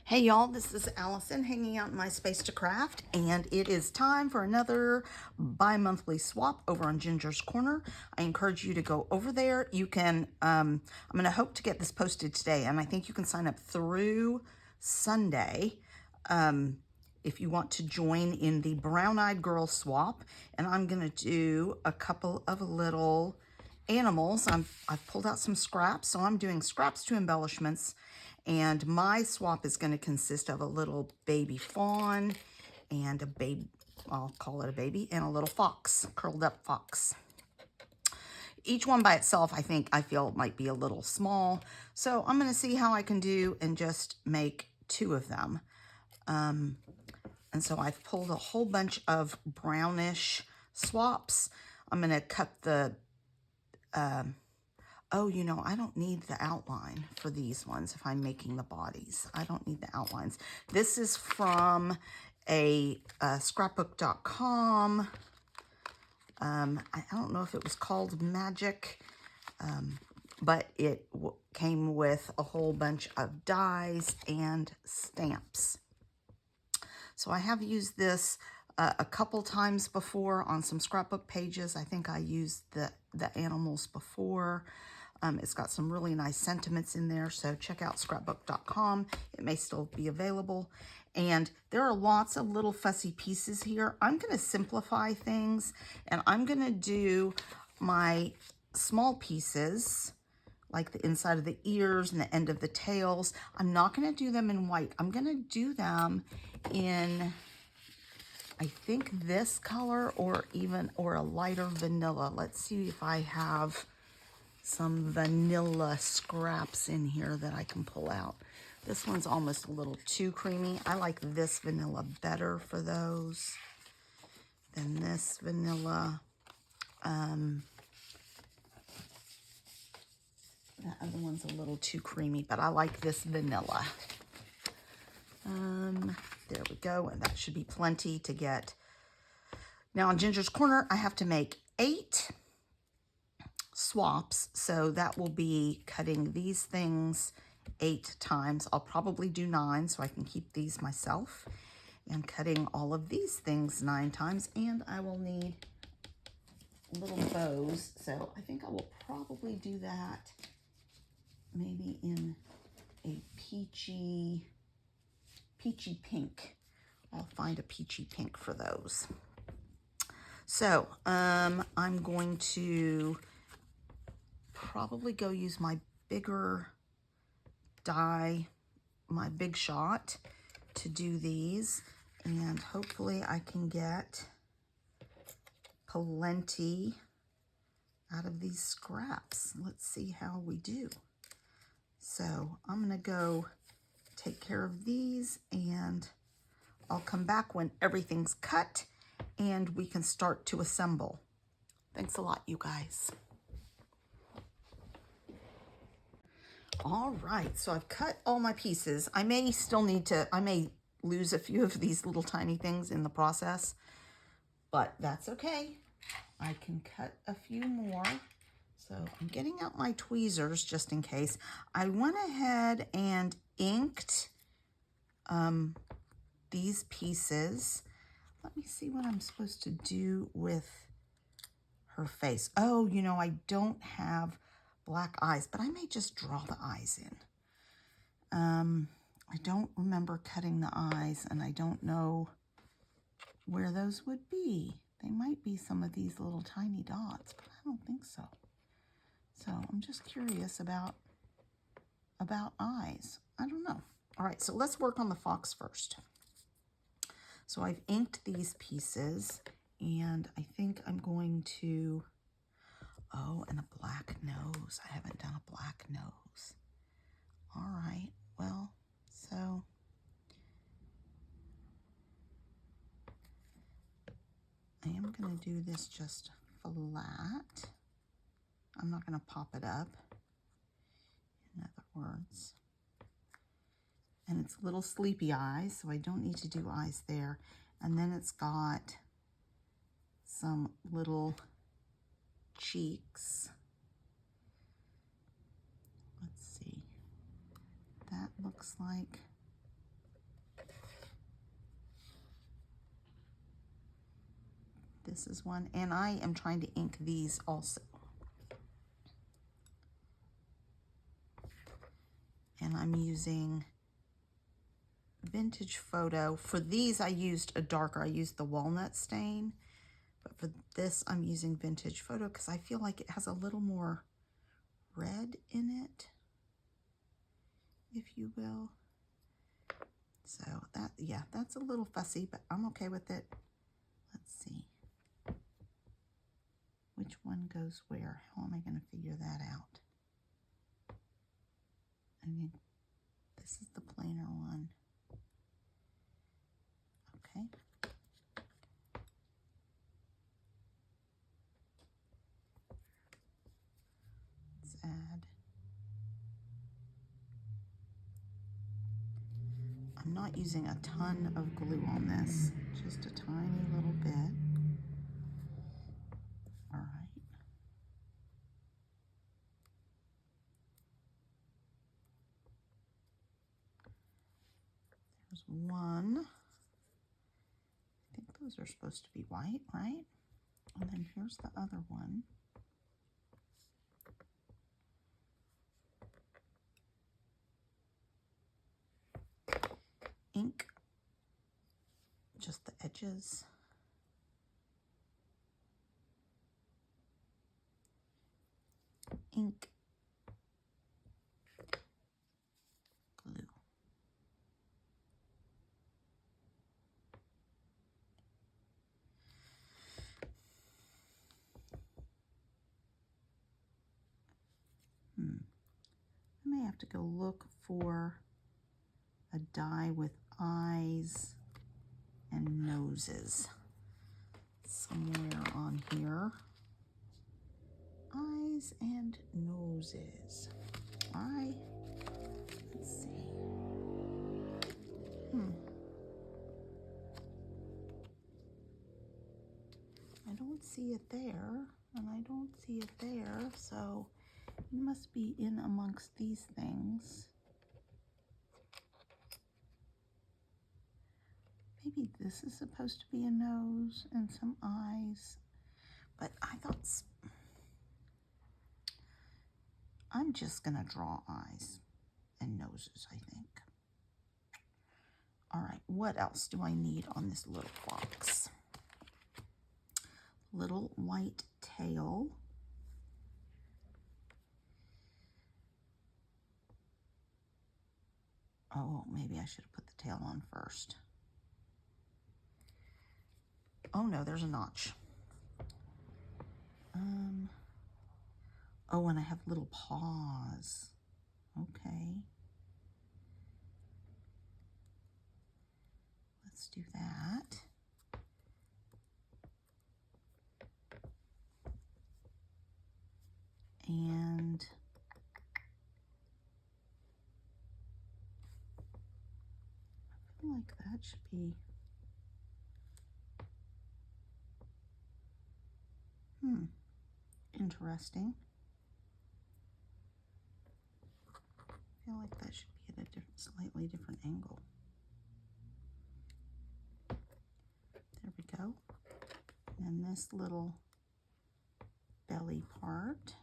Hey y'all, this is Allison hanging out in my space to craft, and it is time for another bi-monthly swap over on Ginger's Corner. I encourage you to go over there. You can, I'm going to hope to get this posted today, and I think you can sign up through Sunday if you want to join in the Brown-Eyed Girl swap. And I'm going to do a couple of little animals. I've pulled out some scraps, so I'm doing scraps to embellishments. And my swap is going to consist of a little baby fawn and a baby, I'll call it a baby, and a little fox, curled up fox. Each one by itself, I feel might be a little small. So I'm going to see how I can do and just make two of them. And so I've pulled a whole bunch of brownish swaps. I'm going to cut the oh, you know, I don't need the outline for these ones if I'm making the bodies. I don't need the outlines. This is from a scrapbook.com. I don't know if it was called Magic, but it came with a whole bunch of dies and stamps. So I have used this a couple times before on some scrapbook pages. I think I used the animals before. It's got some really nice sentiments in there, so check out scrapbook.com. It may still be available. And there are lots of little fussy pieces here. I'm going to simplify things, and I'm going to do my small pieces, like the inside of the ears and the end of the tails. I'm not going to do them in white. I'm going to do them in, I think, this color or a lighter vanilla. Let's see if I have some vanilla scraps in here that I can pull out. This one's almost a little too creamy. I like this vanilla better for those than this vanilla. That other one's a little too creamy, but I like this vanilla. There we go, and that should be plenty to get. Now on Ginger's Corner, I have to make 8 swaps, so that will be cutting these things 8 times. I'll probably do 9 so I can keep these myself, and cutting all of these things 9 times, and I will need little bows, so I think I will probably do that maybe in a peachy pink. I'll find a peachy pink for those. So I'm going to probably go use my bigger die, my Big Shot, to do these, and hopefully I can get plenty out of these scraps. Let's see how we do. So I'm gonna go take care of these, and I'll come back when everything's cut and we can start to assemble. Thanks a lot, you guys. All right, so I've cut all my pieces. I may lose a few of these little tiny things in the process, but that's okay. I can cut a few more. So I'm getting out my tweezers just in case. I went ahead and inked these pieces. Let me see what I'm supposed to do with her face. Oh, you know, I don't have black eyes, but I may just draw the eyes in. I don't remember cutting the eyes, and I don't know where those would be. They might be some of these little tiny dots, but I don't think so. So I'm just curious about eyes. I don't know. All right, so let's work on the fox first. So I've inked these pieces, and I think I'm going to, oh, and a black nose. I haven't done a black nose. All right, well, so I am going to do this just flat. I'm not going to pop it up, in other words. And it's little sleepy eyes, so I don't need to do eyes there. And then it's got some little cheeks. Let's see. That looks like This is one, and I am trying to ink these also. And I'm using Vintage Photo. For these, I used a darker. I used the walnut stain. But for this, I'm using Vintage Photo because I feel like it has a little more red in it, if you will. So that, yeah, that's a little fussy, but I'm okay with it. Let's see. Which one goes where? How am I going to figure that out? I mean, this is the plainer one. Okay. Let's add. I'm not using a ton of glue on this, just a tiny little bit. All right. There's one. I think those are supposed to be white, right? And then here's the other one. Ink just the edges. Ink, glue. I may have to go look for a die with eyes and noses somewhere on here. Eyes and noses. Why? Let's see. I don't see it there, and I don't see it there, so it must be in amongst these things. Maybe this is supposed to be a nose and some eyes, but I thought I'm just gonna draw eyes and noses, I think. All right, what else do I need on this little box? Little white tail. Oh, maybe I should have put the tail on first. Oh no, there's a notch. Oh, and I have little paws. Okay. Let's do that. And I feel like that should be, interesting. I feel like that should be at a slightly different angle. There we go. And this little belly part.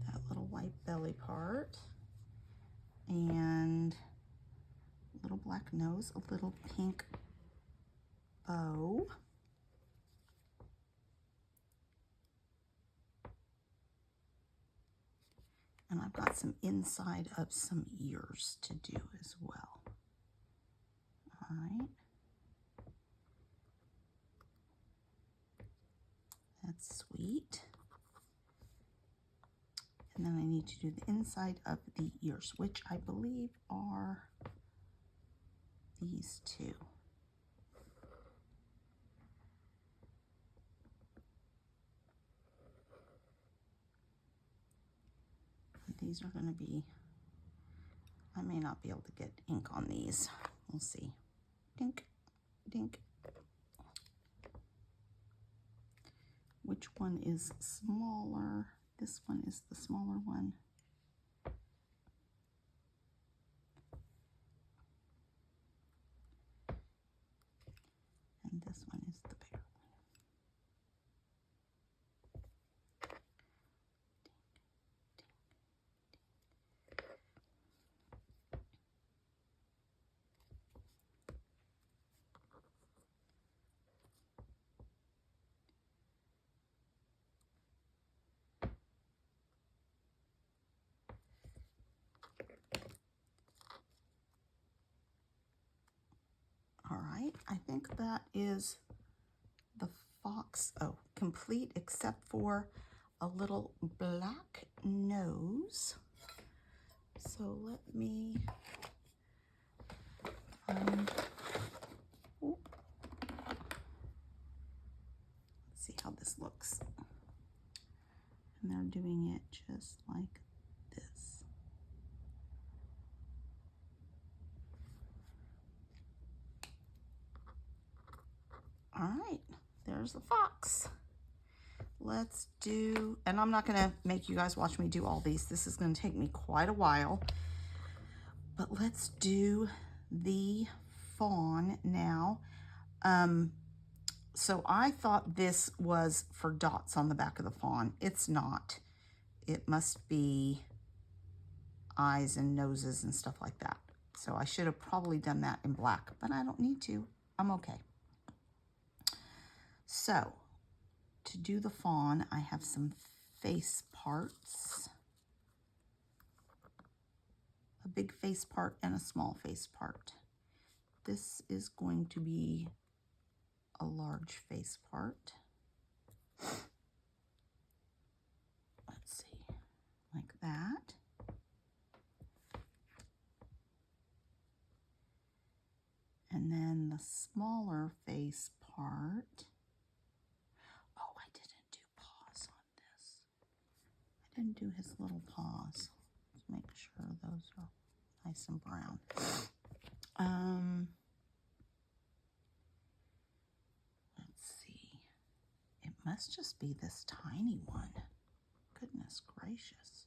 That little white belly part. And a little black nose, a little pink bow. And I've got some inside of some ears to do as well. All right. That's sweet. And then I need to do the inside of the ears, which I believe are these two. These are going to be, I may not be able to get ink on these. We'll see. Dink, dink. Which one is smaller? This one is the smaller one. And this one is the bigger one. All right, I think that is the fox, oh, complete except for a little black nose. So let me let's see how this looks. And they're doing it just like this. All right, there's the fox. Let's do, and I'm not gonna make you guys watch me do all these. This is gonna take me quite a while, but let's do the fawn now. So I thought this was for dots on the back of the fawn. It's not. It must be eyes and noses and stuff like that. So I should have probably done that in black, but I don't need to. I'm okay. So to do the fawn, I have some face parts. A big face part and a small face part. This is going to be a large face part. Let's see, like that. And then the smaller face part. Oh, I didn't do paws on this. I didn't do his little paws. Let's make sure those are nice and brown. Let's see. It must just be this tiny one. Goodness gracious.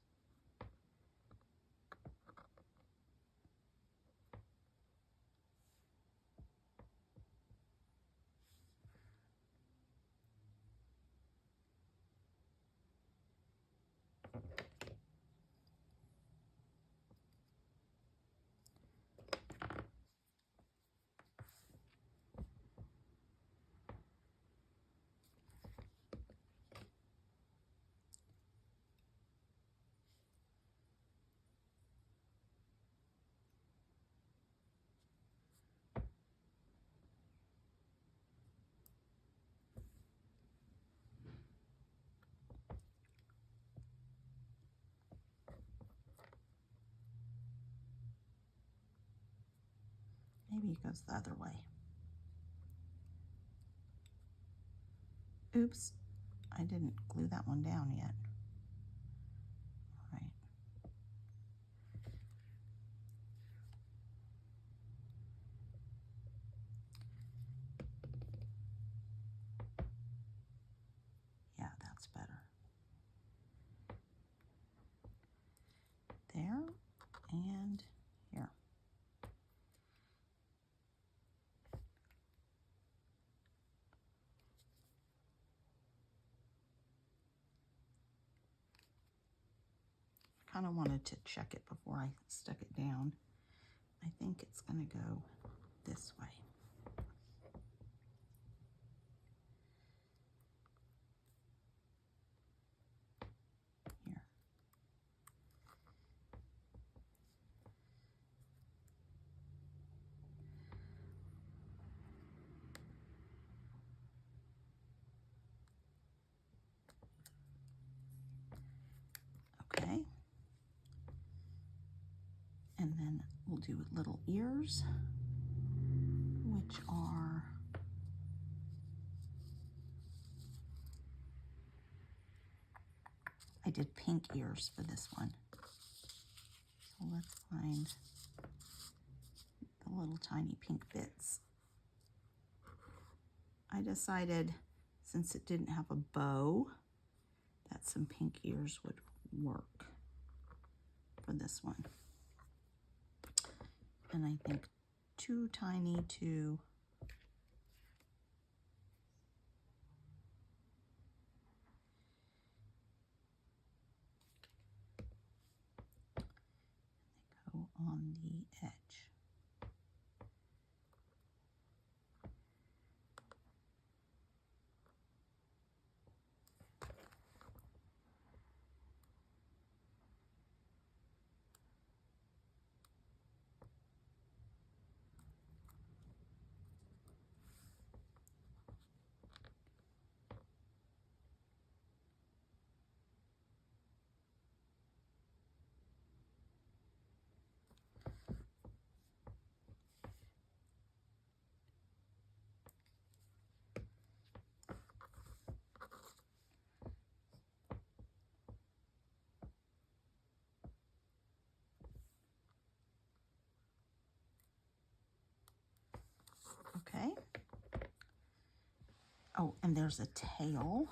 Maybe it goes the other way. Oops, I didn't glue that one down yet. All right. Yeah, that's better. There and here. Kind of wanted to check it before I stuck it down. I think it's going to go this way. Here. Okay. And then we'll do little ears, which are I did pink ears for this one. So let's find the little tiny pink bits. I decided since it didn't have a bow, that some pink ears would work for this one. And I think too tiny to go on the edge. Okay. Oh, and there's a tail.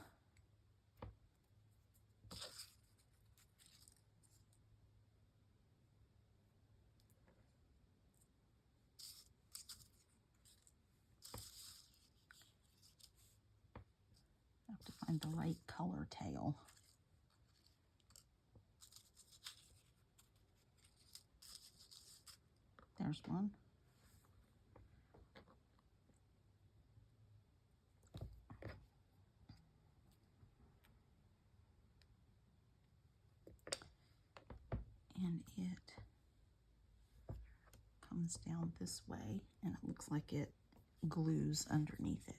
I have to find the right color tail. There's one. And it comes down this way, and it looks like it glues underneath it.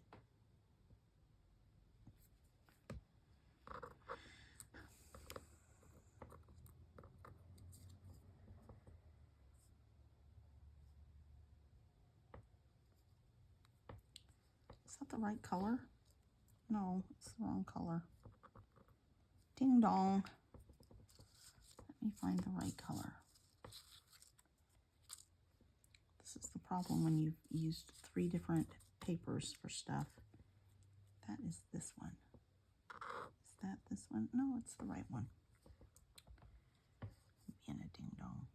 Is that the right color? No, it's the wrong color. Ding dong. Let me find the right color. This is the problem when you've used 3 different papers for stuff. That is this one. Is that this one? No, it's the right one. Being a ding dong.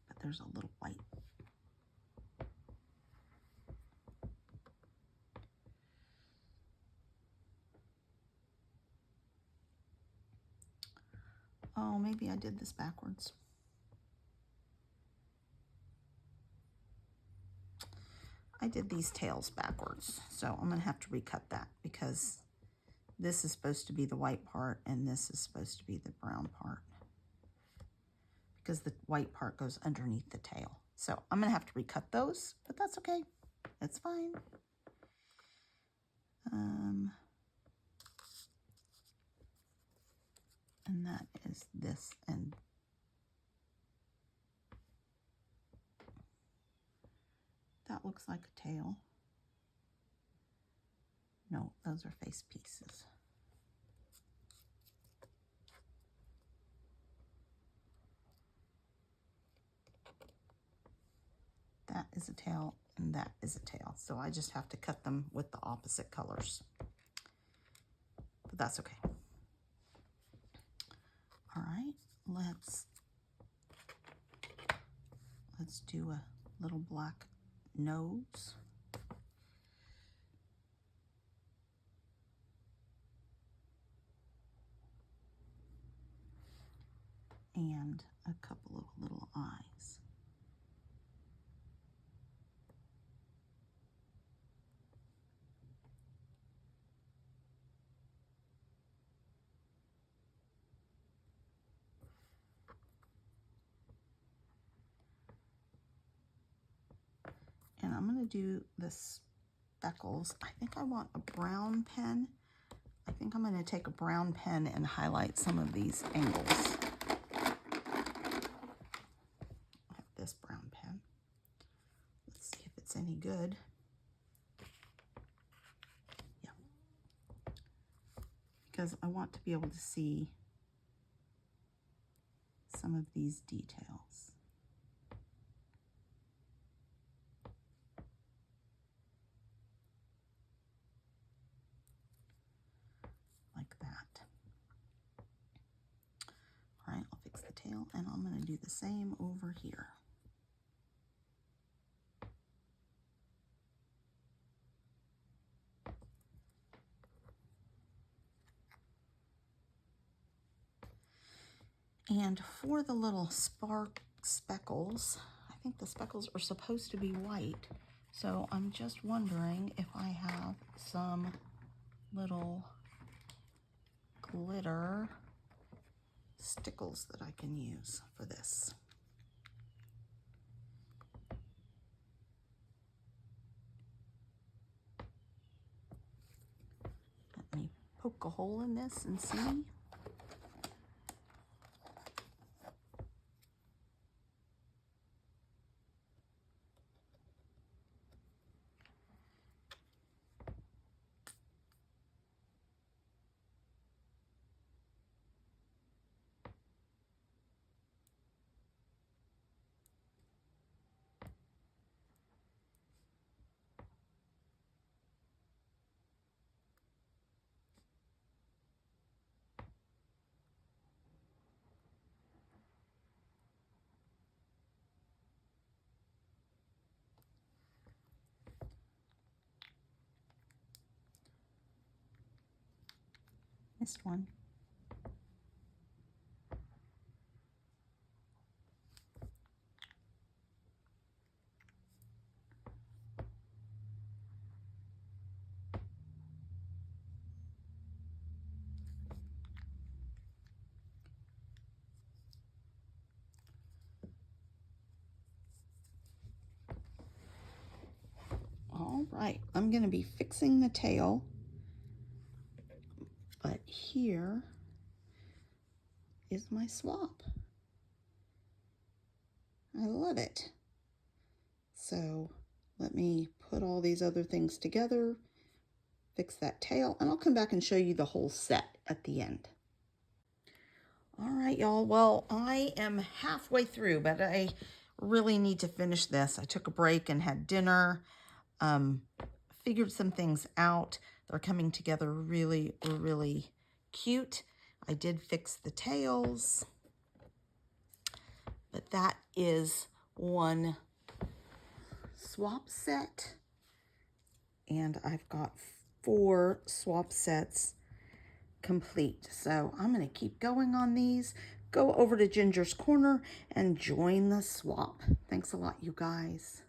But there's a little white. Oh, maybe I did this backwards. I did these tails backwards, so I'm going to have to recut that because this is supposed to be the white part and this is supposed to be the brown part because the white part goes underneath the tail. So I'm going to have to recut those, but that's okay. It's fine. And that is this, and that looks like a tail. No, those are face pieces. That is a tail, and that is a tail. So I just have to cut them with the opposite colors. But that's okay. All right, let's do a little black nose. And a couple of little eyes. And I'm going to do the speckles. I think I want a brown pen. I think I'm going to take a brown pen and highlight some of these angles. I have this brown pen. Let's see if it's any good. Yeah. Because I want to be able to see some of these details. tail, and I'm going to do the same over here. And for the little spark speckles, I think the speckles are supposed to be white. So I'm just wondering if I have some little glitter stickles that I can use for this. Let me poke a hole in this and see. Missed one. All right, I'm going to be fixing the tail, but here is my swap. I love it. So let me put all these other things together, fix that tail, and I'll come back and show you the whole set at the end. All right, y'all. Well, I am halfway through, but I really need to finish this. I took a break and had dinner, figured some things out. They're coming together really, really cute. I did fix the tails, but that is one swap set, and I've got 4 swap sets complete. So I'm going to keep going on these. Go over to Ginger's Corner and join the swap. Thanks a lot, you guys.